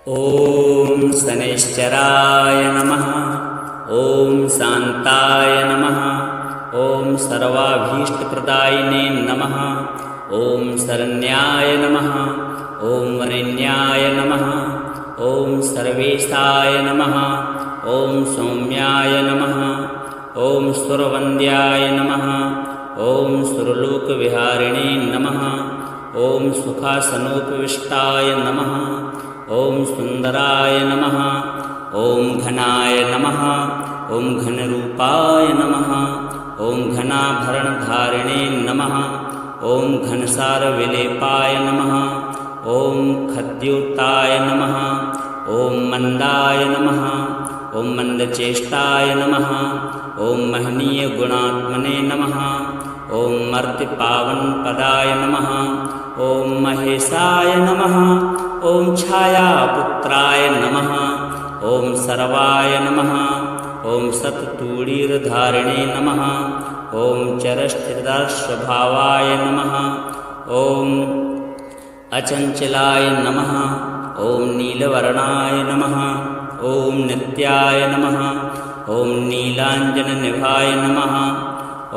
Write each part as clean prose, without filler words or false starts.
ॐ शनैश्चराय नमः। ॐ शान्ताय नमः। ॐ सर्वाभीष्टप्रदायिने नमः। ॐ शरण्याय नमः। ॐ वरेण्याय नमः। ॐ सर्वेशाय नमः। ॐ सौम्याय नमः। ॐ सुरवन्द्याय नमः। ॐ सुरलोकविहारिणे नमः। ॐ सुखासनोपविष्टाय नमः। ॐ सुन्दराय नमः। ॐ घनाय नमः। ॐ घनरूपाय नमः। ॐ घनाभरणधारिणे नमः। ॐ घनसारविलेपाय नमः। ॐ खद्योताय नमः। ॐ मन्दाय नमः। ॐ मन्दचेष्टाय नमः। ॐ महनीयगुणात्मने नमः। ॐ मर्त्यपावनपदाय नमः। ॐ महेशाय नमः। ॐ छायापुत्राय नमः। ॐ सर्वाय नमः। ॐ सत्तूणीरधारिणे नमः। ॐ चरस्थिरस्वभावाय नमः। ॐ अचञ्चलाय नमः। ॐ नीलवर्णाय नमः। ॐ नित्याय नमः। ॐ नीलाञ्जननिभाय नमः।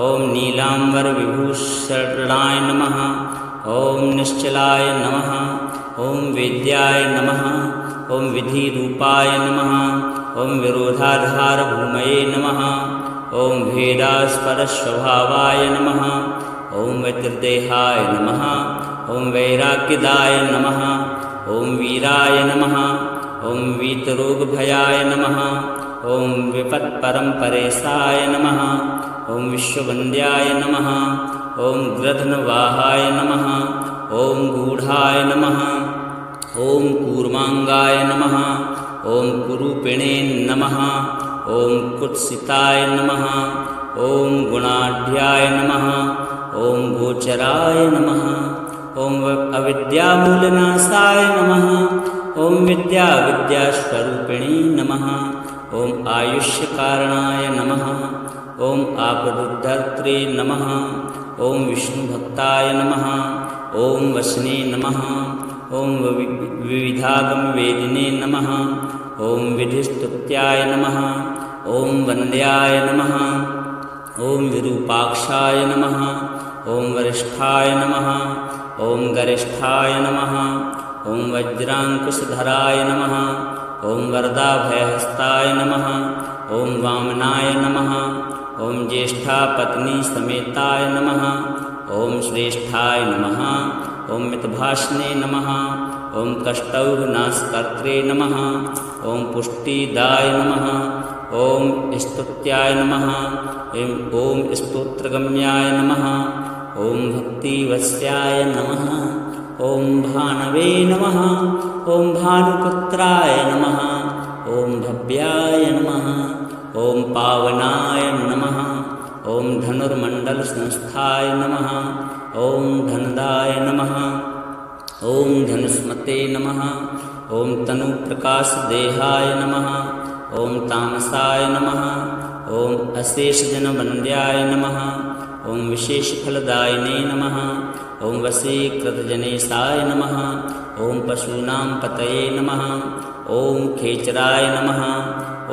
ॐ नीलाम्बरविभूषणाय नमः। ॐ निश्चलाय नमः। ॐ वेद्याय नमः। ॐ विधिरूपाय नमः। ॐ विरोधाधारभूमये नमः। ॐ भेदास्पदस्वभावाय नमः। ॐ वैतृदेहाय नमः। ॐ वैराग्यदाय नमः। ॐ वीराय नमः। ॐ वीतरोगभयाय नमः। ॐ विपत्परम्परेशाय नमः। ॐ विश्ववन्द्याय नमः। ॐ गृध्नवाहाय नमः। ॐ गूढाय नमः। ॐ कूर्माङ्गाय नमः। ॐ कुरूपिणे नमः। ॐ कुत्सिताय नमः। ॐ गुणाढ्याय नमः। ॐ गोचराय नमः। ॐ अविद्यामूलनाशाय नमः। ॐ विद्यास्वरूपिणे नमः। ॐ आयुष्यकारणाय नमः। ॐ आपदुद्धर्त्रे नमः। ॐ विष्णुभक्ताय नमः। ॐ वसने नमः। ॐ विविधागमवेदिने नमः। ॐ विधिस्तुत्याय नमः। ॐ वन्द्याय नमः। ॐ विरूपाक्षाय नमः। ॐ वरिष्ठाय नमः। ॐ गरिष्ठाय नमः। ॐ वज्राङ्कुशधराय नमः। ॐ वरदाभयहस्ताय नमः। ॐ वामनाय नमः। ॐ ज्येष्ठापत्नीसमेताय नमः। ॐ श्रेष्ठाय नमः। ॐ मितभाषणे नमः। ॐ कष्टौघनाशकर्त्रे नमः। ॐ पुष्टिदाय नमः। ॐ स्तुत्याय नमः। ॐ स्तोत्रगम्याय नमः। ॐ भक्तिवश्याय नमः। ॐ भानवे नमः। ॐ भानुपुत्राय नमः। ॐ भव्याय नमः। ॐ पावनाय नमः। ॐ धनुर्मण्डलसंस्थाय नमः। ॐ धनदाय नमः। ॐ धनुष्मते नमः। ॐ तनुप्रकाशदेहाय नमः। ॐ तामसाय नमः। ॐ अशेषजनवन्द्याय नमः। ॐ विशेषफलदायिने नमः। ॐ वशीकृतजनेशाय नमः। ॐ पशूनां पतये नमः। ॐ खेचराय नमः।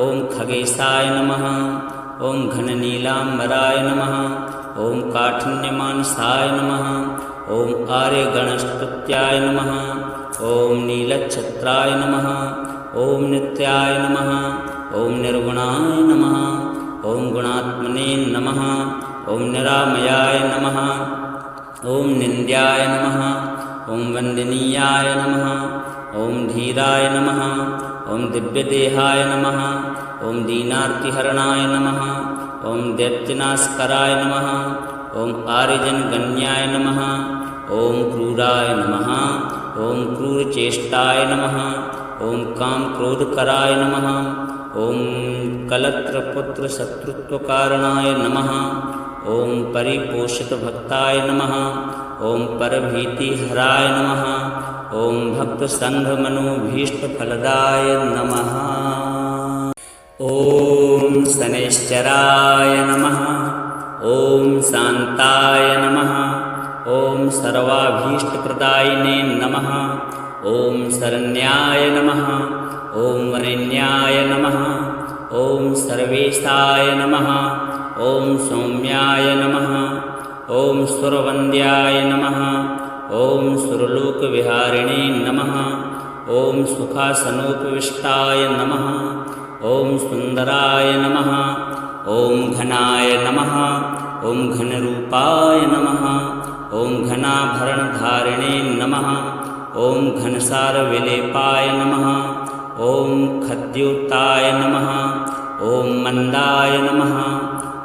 ॐ खगेशाय नमः। ॐ घननीलाम्बराय नमः। ॐ काठिन्यमानसाय नमः। ॐ आर्यगणस्तुत्याय नमः। ॐ नीलच्छत्राय नमः। ॐ नित्याय नमः। ॐ निर्गुणाय नमः। ॐ गुणात्मने नमः। ॐ निरामयाय नमः। ॐ निन्द्याय नमः। ॐ वन्दनीयाय नमः। ॐ धीराय नमः। ॐ दिव्यदेहाय नमः। ॐ दीनार्तिहरणाय नमः। ॐ दैत्यनाशकराय नमः। ॐ आर्यजनगण्याय नमः। ॐ क्रूराय नमः। ॐ क्रूरचेष्टाय नमः। ॐ कामक्रोधकराय नमः। ॐ कलत्रपुत्रशत्रुत्वकारणाय नमः। ॐ परिपोषितभक्ताय नमः। ॐ परभीतिहराय नमः। ॐ भक्तसङ्घमनोभीष्टफलदाय नमः। ॐ शनैश्चराय नमः। ॐ शान्ताय नमः। ॐ सर्वाभीष्टप्रदायिने नमः। ॐ शरण्याय नमः ॐ वरेण्याय नमः ॐ सर्वेशाय नमः ॐ सौम्याय नमः ॐ सुरवन्द्याय नमः ॐ सुरलोकविहारिणे नमः ॐ सुखासनोपविष्टाय नमः ॐ सुन्दराय नमः ॐ घनाय नमः ॐ घनरूपाय नमः ॐ घनाभरणधारिणे नमः ॐ घनसारविलेपाय नमः ॐ खद्योताय नमः ॐ मन्दाय नमः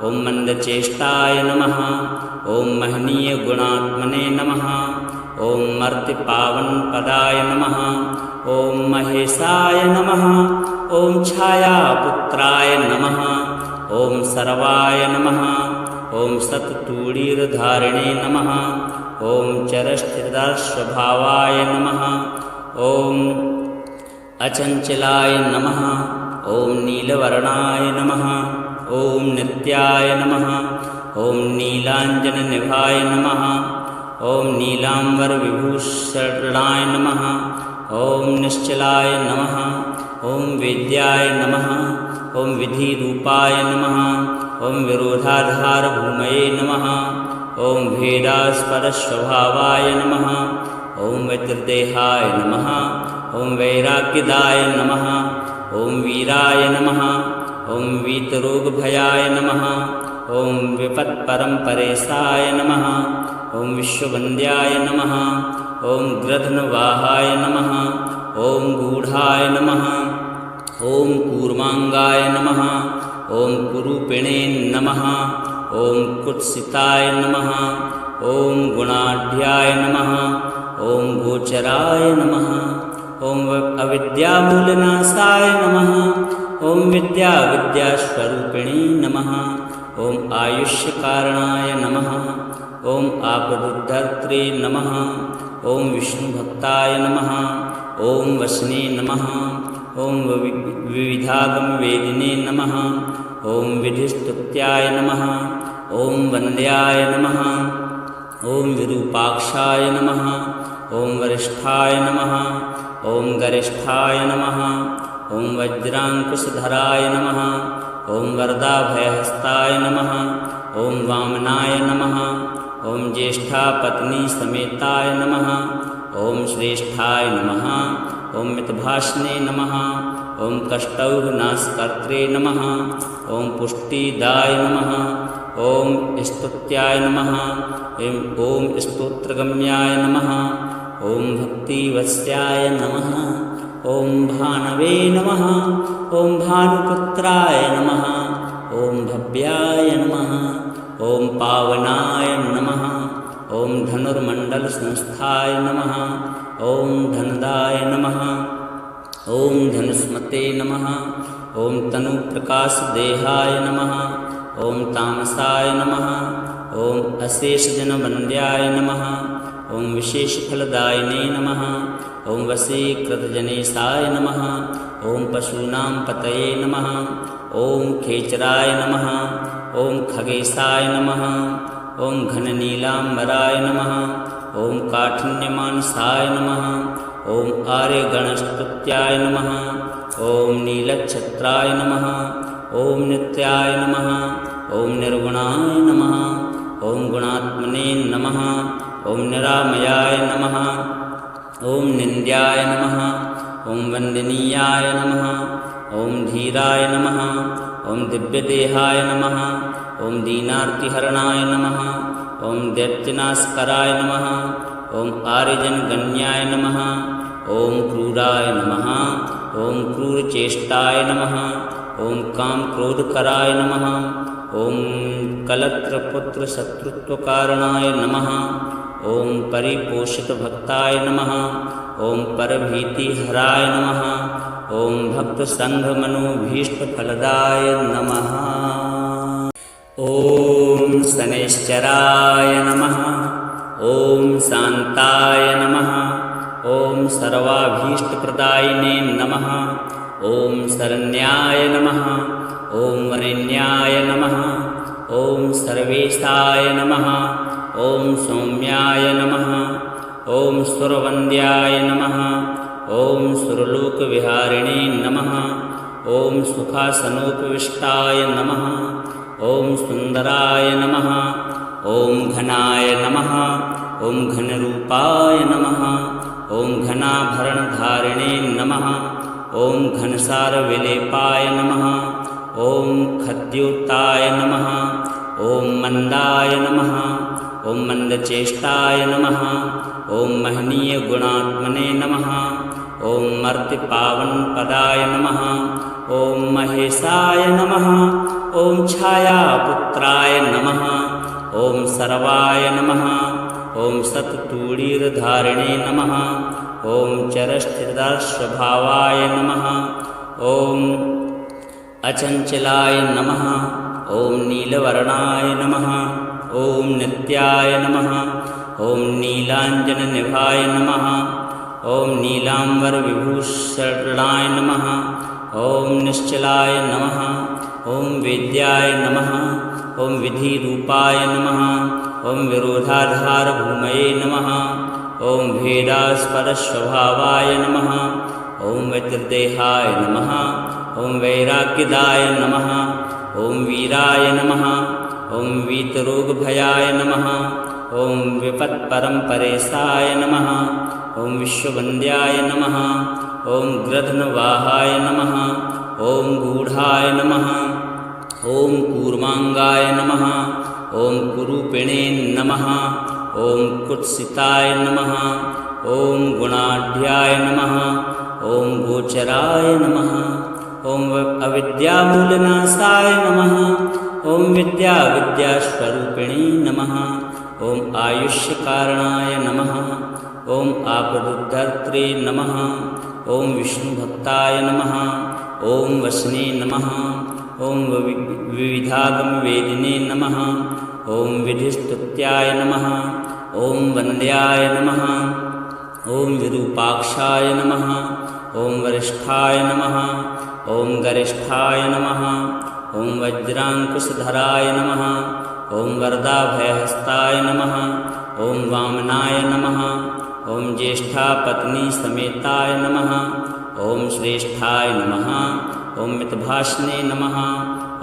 ॐ मन्दचेष्टाय नमः ॐ महनीयगुणात्मने नमः ॐ मर्त्यपावनपदाय नमः ॐ महेशाय नमः ॐ छायापुत्राय नमः ॐ सर्वाय नमः ॐ सत्तूणीरधारिणे नमः ॐ चरस्थिरस्वभावाय नमः ॐ अचञ्चलाय नमः ॐ नीलवर्णाय नमः ॐ नित्याय नमः ॐ नीलाञ्जननिभाय नमः ॐ नीलाम्बरविभूषणाय नमः ॐ निश्चलाय नमः ॐ वेद्याय नमः ॐ विधिरूपाय नमः ॐ विरोधाधारभूमये नमः ॐ भेदास्पदस्वभावाय नमः ॐ वज्रदेहाय नमः ॐ वैराग्यदाय नमः ॐ वीराय नमः ॐ वीतरोगभयाय नमः ॐ विपत्परम्परेशाय नमः ॐ विश्ववन्द्याय नमः ॐ गृध्नवाहाय नमः ॐ गूढाय नमः ॐ कूर्माङ्गाय नमः ॐ कुरूपिणे नमः ॐ कुत्सिताय नमः ॐ गुणाढ्याय नमः ॐ गोचराय नमः ॐ अविद्यामूलनाशाय नमः ॐ विद्यास्वरूपिणे नमः ॐ आयुष्यकारणाय नमः ॐ आपदुद्धर्त्रे नमः ॐ विष्णुभक्ताय नमः ॐ वसने नमः ॐ विविधागमवेदिने नमः ॐ विधिस्तुत्याय नमः ॐ वन्द्याय नमः ॐ विरूपाक्षाय नमः ॐ वरिष्ठाय नमः ॐ गरिष्ठाय नमः ॐ वज्राङ्कुशधराय नमः ॐ वरदाभयहस्ताय नमः ॐ वामनाय नमः ॐ ज्येष्ठापत्नीसमेताय नमः ॐ श्रेष्ठाय नमः ॐ मितभाषणे नमः ॐ कष्टौघनाशकर्त्रे नमः ॐ पुष्टिदाय नमः ॐ स्तुत्याय नमः ॐ स्तोत्रगम्याय नमः ॐ भक्तिवत्स्याय नमः ॐ भानवे नमः ॐ भानुपुत्राय नमः ॐ भव्याय नमः ॐ पावनाय नमः ॐ धनुर्मण्डलसंस्थाय नमः ॐ धनदाय नमः ॐ धनुस्मते नमः ॐ तनुप्रकाशदेहाय नमः ॐ तामसाय नमः ॐ अशेषजनवन्द्याय नमः ॐ विशेषफलदायिने नमः ॐ वशीकृतजनेशाय नमः ॐ पशूनां पतये नमः ॐ खेचराय नमः ॐ खगेशाय नमः ॐ घननीलाम्बराय नमः ॐ काठिन्यमानसाय नमः ॐ आर्यगणस्तुत्याय नमः ॐ नीलच्छत्राय नमः ॐ नित्याय नमः ॐ निर्गुणाय नमः ॐ गुणात्मने नमः ॐ निरामयाय नमः ॐ निन्द्याय नमः ॐ वन्दनीयाय नमः ॐ धीराय नमः ॐ दिव्यदेहाय नमः ॐ दीनार्तिहरणाय नमः ॐ दैत्यनाशकराय नमः ॐ आर्यजनगण्याय नमः ॐ क्रूराय नमः ॐ क्रूरचेष्टाय नमः ॐ कामक्रोधकराय नमः ॐ कलत्रपुत्रशत्रुत्वकारणाय नमः ॐ परिपोषितभक्ताय नमः ॐ परभीतिहराय नमः ॐ भक्तसङ्घमनोभीष्टफलदाय नमः ॐ शनैश्चराय नमः ॐ शान्ताय नमः ॐ सर्वाभीष्टप्रदायिने नमः ॐ शरण्याय नमः ॐ वरेण्याय नमः ॐ सर्वेशाय नमः ॐ सौम्याय नमः ॐ सुरवन्द्याय नमः ॐ सुरलोकविहारिणे नमः ॐ सुखासनोपविष्टाय नमः ॐ सुन्दराय नमः ॐ घनाय नमः ॐ घनरूपाय नमः ॐ घनाभरणधारिणे नमः ॐ घनसारविलेपाय नमः ॐ खद्योताय नमः ॐ मन्दाय नमः ॐ मन्दचेष्टाय नमः ॐ महनीयगुणात्मने नमः ॐ मर्त्यपावनपदाय नमः ॐ महेशाय नमः ॐ छायापुत्राय नमः ॐ सर्वाय नमः ॐ सत्तूणीरधारिणे नमः ॐ चरस्थिरस्वभावाय नमः ॐ अचञ्चलाय नमः ॐ नीलवर्णाय नमः ॐ नित्याय नमः ॐ नीलाञ्जननिभाय नमः ॐ नीलाम्बरविभूषणाय नमः ॐ निश्चलाय नमः ॐ वेद्याय नमः ॐ विधिरूपाय नमः ॐ विरोधाधारभूमये नमः ॐ भेदास्पदस्वभावाय नमः ॐ वज्रदेहाय नमः ॐ वैराग्यदाय नमः ॐ वीराय नमः ॐ वीतरोगभयाय नमः ॐ विपत्परम्परेशाय नमः ॐ विश्ववन्द्याय नमः ॐ गृध्नवाहाय नमः ॐ गूढाय नमः ॐ कूर्माङ्गाय नमः ॐ कुरूपिणे नमः ॐ कुत्सिताय नमः ॐ गुणाढ्याय नमः ॐ गोचराय नमः ॐ अविद्यामूलनाशाय नमः ॐ विद्यास्वरूपिणे नमः ॐ आयुष्यकारणाय नमः ॐ आपदुद्धर्त्रे नमः ॐ विष्णुभक्ताय नमः ॐ वसने नमः ॐ विविधागमवेदिने नमः ॐ विधिस्तुत्याय नमः ॐ वन्द्याय नमः ॐ विरूपाक्षाय नमः ॐ वरिष्ठाय नमः ॐ गरिष्ठाय नमः ॐ वज्राङ्कुशधराय नमः ॐ वरदाभयहस्ताय नमः ॐ वामनाय नमः ॐ ज्येष्ठापत्नीसमेताय नमः ॐ श्रेष्ठाय नमः ॐ मितभाषणे नमः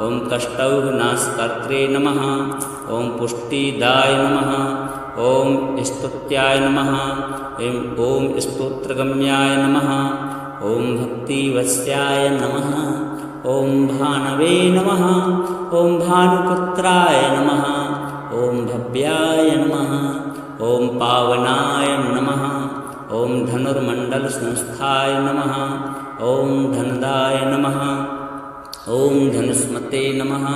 ॐ कष्टौघनाशकर्त्रे नमः ॐ पुष्टिदाय नमः ॐ स्तुत्याय नमः ॐ स्तोत्रगम्याय नमः ॐ भक्तिवत्स्याय नमः ॐ भानवे नमः ॐ भानुपुत्राय नमः ॐ भव्याय नमः ॐ पावनाय नमः ॐ धनुर्मण्डलसंस्थाय नमः ॐ धनदाय नमः ॐ धनुस्मते नमः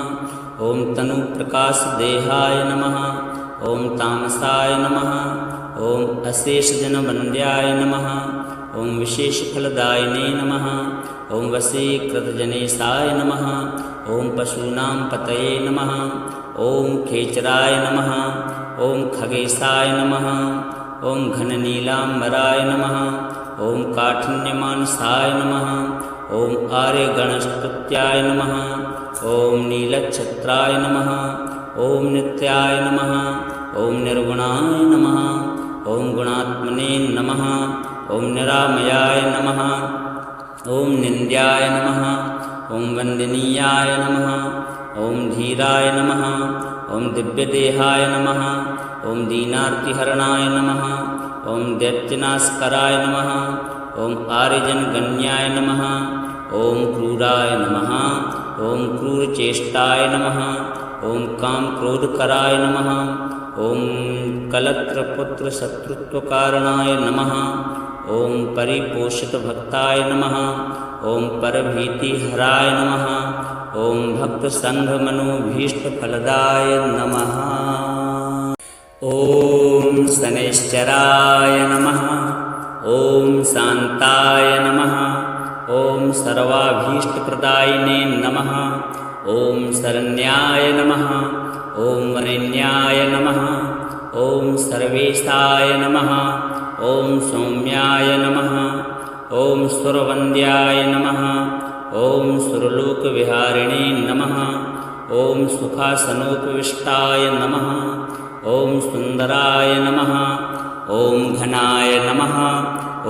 ॐ तनुप्रकाशदेहाय नमः ॐ तामसाय नमः ॐ अशेषजनवन्द्याय नमः ॐ विशेषफलदायिने नमः ॐ वशीकृतजनेशाय नमः ॐ पशूनां पतये नमः ॐ खेचराय नमः ॐ खगेशाय नमः ॐ घननीलाम्बराय नमः ॐ काठिन्यमानसाय नमः ॐ आर्यगणस्तुत्याय नमः ॐ नीलच्छत्राय नमः ॐ नित्याय नमः ॐ निर्गुणाय नमः ॐ गुणात्मने नमः ॐ निरामयाय नमः ॐ निन्द्याय नमः ॐ वन्दनीयाय नमः ॐ धीराय नमः ॐ दिव्यदेहाय नमः ॐ दीनार्तिहरणाय नमः ॐ दैत्यनाशकराय नमः ॐ आर्यजनगण्याय नमः ॐ क्रूराय नमः ॐ क्रूरचेष्टाय नमः ॐ कामक्रोधकराय नमः ॐ कलत्रपुत्रशत्रुत्वकारणाय नमः ॐ परिपोषितभक्ताय नमः ॐ परभीतिहराय नमः ॐ भक्तसङ्घमनोभीष्टफलदाय नमः ॐ शनैश्चराय नमः ॐ शान्ताय नमः ॐ सर्वाभीष्टप्रदायिने नमः ॐ शरण्याय नमः ॐ वरेण्याय नमः ॐ सर्वेशाय नमः ॐ सौम्याय नमः ॐ सुरवन्द्याय नमः ॐ सुरलोकविहारिणे नमः ॐ सुखासनोपविष्टाय नमः ॐ सुन्दराय नमः ॐ घनाय नमः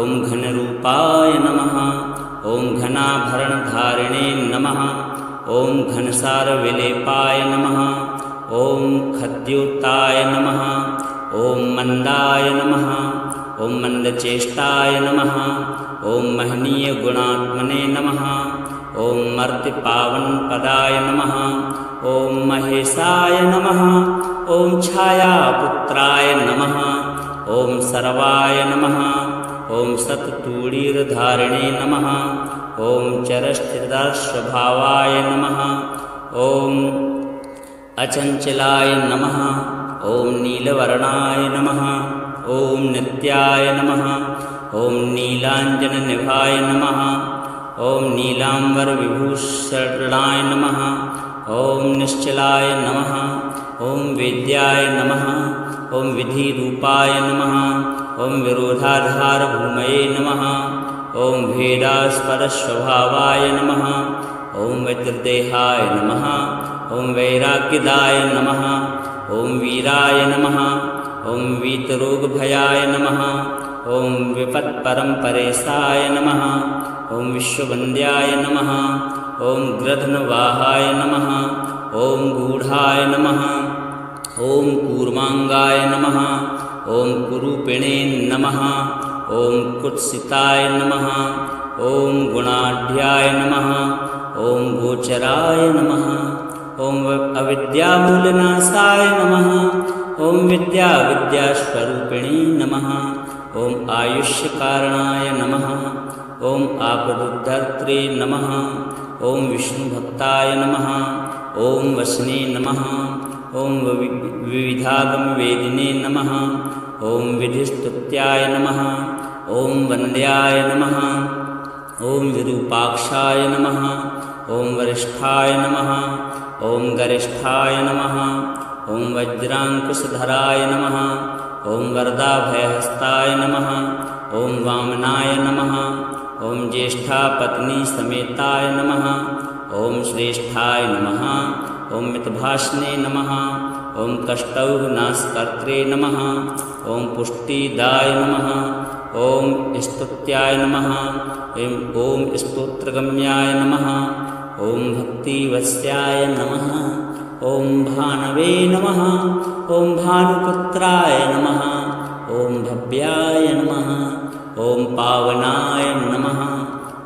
ॐ घनरूपाय नमः ॐ घनाभरणधारिणे नमः ॐ घनसारविलेपाय नमः ॐ खद्योताय नमः ॐ मंदाय नमः ॐ मंदचेष्टाय नमः ॐ महनीयगुणात्मने नमः ॐ मर्त्यपावनपदाय नमः ॐ महेशाय नमः ॐ छायापुत्राय नमः ॐ सर्वाय नमः ॐ सत्तूणीरधारिणे नमः ॐ चरस्थिरस्वभावाय नमः ॐ अचञ्चलाय नमः ॐ नीलवर्णाय नमः ॐ नित्याय नमः ॐ नीलाञ्जननिभाय नमः ॐ नीलाम्बरविभूषणाय नमः ॐ निश्चलाय नमः ॐ वेद्याय नमः ॐ विधिरूपाय नमः ॐ विरोधाधारभूमये नमः ॐ भेदास्पदस्वभावाय नमः ॐ वज्रदेहाय नमः ॐ वैराग्यदाय नमः ॐ वीराय नमः ॐ वीतरोगभयाय नमः ॐ विपत्परम्परेशाय नमः ॐ विश्ववन्द्याय नमः ॐ गृध्नवाहाय नमः ॐ गूढाय नमः ॐ कूर्माङ्गाय नमः ॐ कुरूपिणे नमः ॐ कुत्सिताय नमः ॐ गुणाढ्याय नमः ॐ गोचराय नमः ॐ अविद्यामूलनाशाय नमः ॐ विद्यास्वरूपिणे नमः ॐ आयुष्यकारणाय नमः ॐ आपदुद्धर्त्रे नमः ॐ विष्णुभक्ताय नमः ॐ वसने नमः ॐ विविधागमवेदिने नमः ॐ विधिस्तुत्याय नमः ॐ वन्द्याय नमः ॐ विरूपाक्षाय नमः ॐ वरिष्ठाय नमः ॐ गरिष्ठाय नमः ॐ वज्राङ्कुशधराय नमः ॐ वरदाभयहस्ताय नमः ॐ वामनाय नमः ॐ ज्येष्ठापत्नीसमेताय नमः ॐ श्रेष्ठाय नमः ॐ मितभाषणे नमः ॐ कष्टौघनाशकर्त्रे नमः ॐ पुष्टिदाय नमः ॐ स्तुत्याय नमः ॐ स्तोत्रगम्याय नमः ॐ भक्तिवत्स्याय नमः ॐ भानवे नमः ॐ भानुपुत्राय नमः ॐ भव्याय नमः ॐ पावनाय नमः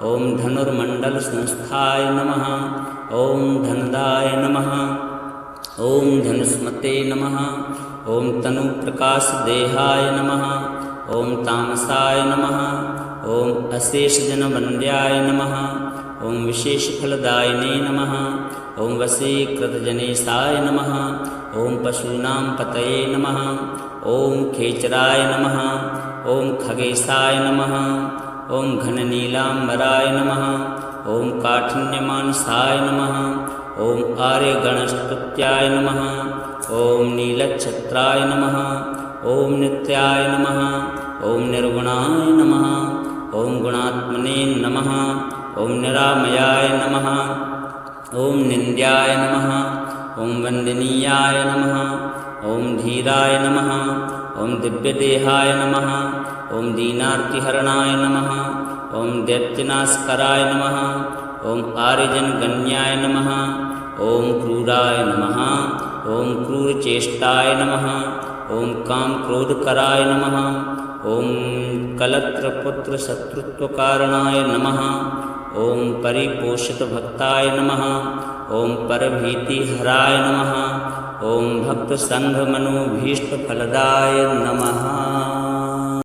ॐ धनुर्मण्डलसंस्थाय नमः ॐ धनदाय नमः ॐ धनुष्मते नमः ॐ तनुप्रकाशदेहाय नमः ॐ तामसाय नमः ॐ अशेषजनवन्द्याय नमः ॐ विशेषफलदायिने नमः ॐ वशीकृतजनेशाय नमः ॐ पशूनां पतये नमः ॐ खेचराय नमः ॐ खगेशाय नमः ॐ घननीलाम्बराय नमः ॐ काठिन्यमानसाय नमः ॐ आर्यगणस्तुत्याय नमः ॐ नीलच्छत्राय नमः ॐ नित्याय नमः ॐ निर्गुणाय नमः ॐ गुणात्मने नमः ॐ निरामयाय नमः ॐ निन्द्याय नमः ॐ वन्दनीयाय नमः ॐ धीराय नमः ॐ दिव्यदेहाय नमः ॐ दीनार्तिहरणाय नमः ॐ दैत्यनाशकराय नमः ॐ आर्यजनगण्याय नमः ॐ क्रूराय नमः ॐ क्रूरचेष्टाय नमः ॐ कामक्रोधकराय नमः ॐ कलत्रपुत्रशत्रुत्वकारणाय नमः ॐ परिपोषितभक्ताय नमः ॐ परभीतिहराय नमः ॐ भक्तसङ्घमनोभीष्टफलदाय नमः।